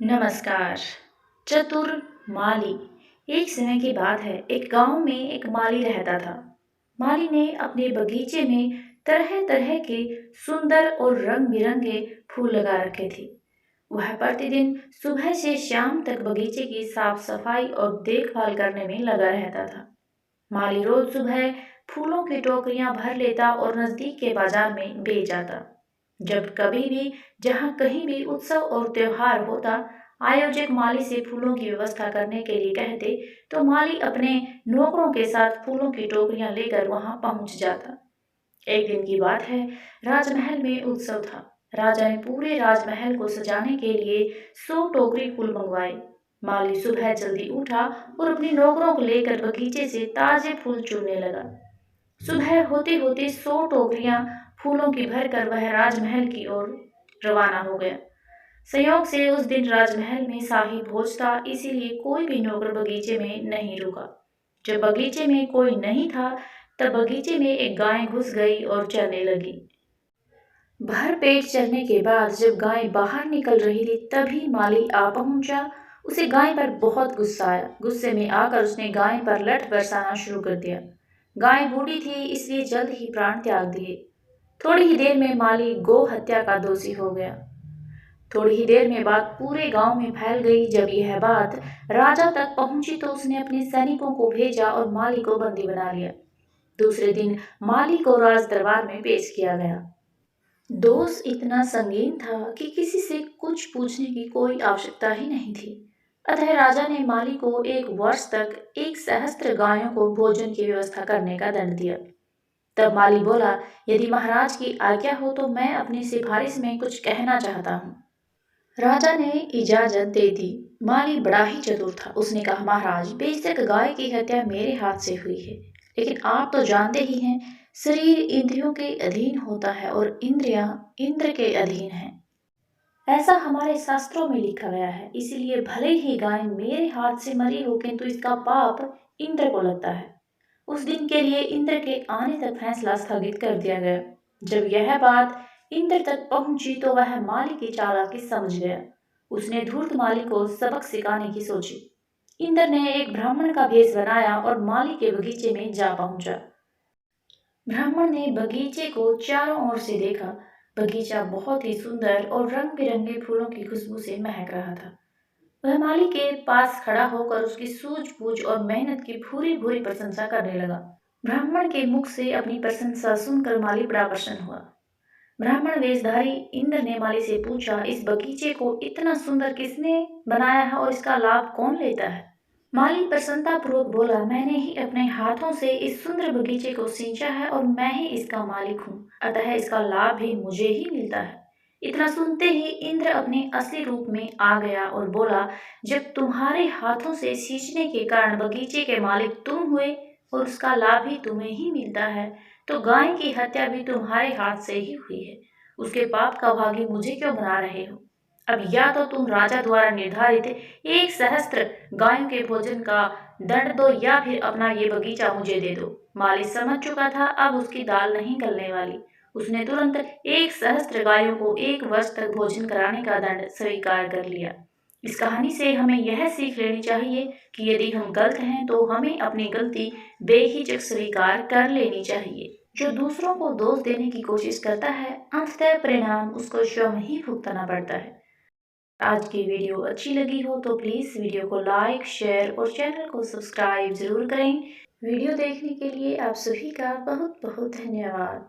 नमस्कार। चतुर माली। एक समय की बात है, एक गांव में एक माली रहता था। माली ने अपने बगीचे में तरह तरह के सुंदर और रंग बिरंगे फूल लगा रखे थे। वह प्रतिदिन सुबह से शाम तक बगीचे की साफ सफाई और देखभाल करने में लगा रहता था। माली रोज सुबह फूलों की टोकरियां भर लेता और नजदीक के बाजार में बेच आता। जब कभी भी जहाँ कहीं भी उत्सव और त्योहार होता, आयोजक माली से फूलों की व्यवस्था करने के लिए कहते, तो माली अपने नौकरों के साथ फूलों की टोकरियां लेकर वहां पहुंच जाता। एक दिन की बात है, राजमहल में उत्सव था। राजा ने पूरे राजमहल को सजाने के लिए 100 टोकरी फूल मंगवाए। माली सुबह जल्दी उठा और अपने नौकरों को लेकर बगीचे से ताजे फूल चुनने लगा। सुबह होते होते 100 टोकरियां फूलों की भरकर वह राजमहल की ओर रवाना हो गया। संयोग से उस दिन राजमहल में शाही भोज था, इसीलिए कोई भी नौकर बगीचे में नहीं रुका। जब बगीचे में कोई नहीं था, तब बगीचे में एक गाय घुस गई और चरने लगी। भर पेट चरने के बाद जब गाय बाहर निकल रही थी, तभी माली आ पहुंचा। उसे गाय पर बहुत गुस्सा आया। गुस्से में आकर उसने गाय पर लठ बरसाना शुरू कर दिया। गाय बूढ़ी थी, इसलिए जल्द ही प्राण त्याग दिए। थोड़ी ही देर में माली गौ हत्या का दोषी हो गया। थोड़ी ही देर में बात पूरे गांव में फैल गई। जब यह बात राजा तक पहुंची तो उसने अपने सैनिकों को भेजा और माली को बंदी बना लिया। दूसरे दिन माली को राज दरबार में पेश किया गया। दोष इतना संगीन था कि किसी से कुछ पूछने की कोई आवश्यकता ही नहीं थी। अतः राजा ने माली को 1 वर्ष तक 1 सहस्त्र गायों को भोजन की व्यवस्था करने का दंड दिया। तब माली बोला, यदि महाराज की आज्ञा हो तो मैं अपनी सिफारिश में कुछ कहना चाहता हूँ। राजा ने इजाजत दे दी। माली बड़ा ही चतुर था। उसने कहा, महाराज, बेशक गाय की हत्या मेरे हाथ से हुई है, लेकिन आप तो जानते ही हैं, शरीर इंद्रियों के अधीन होता है और इंद्रियां इंद्र के अधीन हैं। ऐसा हमारे शास्त्रों में लिखा गया है। इसलिए भले ही गाय मेरे हाथ से मरी हो, किंतु इसका पाप इंद्र को लगता है। उस दिन के लिए इंद्र के आने तक फैसला स्थगित कर दिया गया। जब यह बात इंद्र तक पहुंची तो वह माली की चालाकी समझ गया। उसने धूर्त माली को सबक सिखाने की सोची। इंद्र ने एक ब्राह्मण का भेष बनाया और माली के बगीचे में जा पहुंचा। ब्राह्मण ने बगीचे को चारों ओर से देखा। बगीचा बहुत ही सुंदर और रंग बिरंगे फूलों की खुशबू से महक रहा था। वह माली के पास खड़ा होकर उसकी सूझबूझ और मेहनत की भूरी भूरी प्रशंसा करने लगा। ब्राह्मण के मुख से अपनी प्रशंसा सुनकर माली बड़ा प्रसन्न हुआ। ब्राह्मण वेशधारी इंद्र ने माली से पूछा, इस बगीचे को इतना सुंदर किसने बनाया है और इसका लाभ कौन लेता है? माली प्रसन्नतापूर्वक बोला, मैंने ही अपने हाथों से इस सुंदर बगीचे को सींचा है और मैं ही इसका मालिक हूँ, अतः इसका लाभ भी मुझे ही मिलता है। इतना सुनते ही इंद्र अपने असली रूप में आ गया और बोला, जब तुम्हारे हाथों से सींचने के कारण बगीचे के मालिक तुम हुए और उसका लाभ भी तुम्हें ही मिलता है, तो गाय की हत्या भी तुम्हारे हाथ से ही हुई है। उसके पाप का भागी मुझे क्यों बना रहे हो? अब या तो तुम राजा द्वारा निर्धारित 1 सहस्त्र गायों के भोजन का दंड दो या फिर अपना ये बगीचा मुझे दे दो। माली समझ चुका था अब उसकी दाल नहीं गलने वाली। उसने तुरंत 1 सहस्त्र गायों को 1 वर्ष तक भोजन कराने का दंड स्वीकार कर लिया। इस कहानी से हमें यह सीख लेनी चाहिए कि यदि हम गलत हैं तो हमें अपनी गलती बेहिचक स्वीकार कर लेनी चाहिए। जो दूसरों को दोष देने की कोशिश करता है, अंततः परिणाम उसको स्वयं ही भुगतना पड़ता है। आज की वीडियो अच्छी लगी हो तो प्लीज़ वीडियो को लाइक, शेयर और चैनल को सब्सक्राइब जरूर करें। वीडियो देखने के लिए आप सभी का बहुत बहुत धन्यवाद।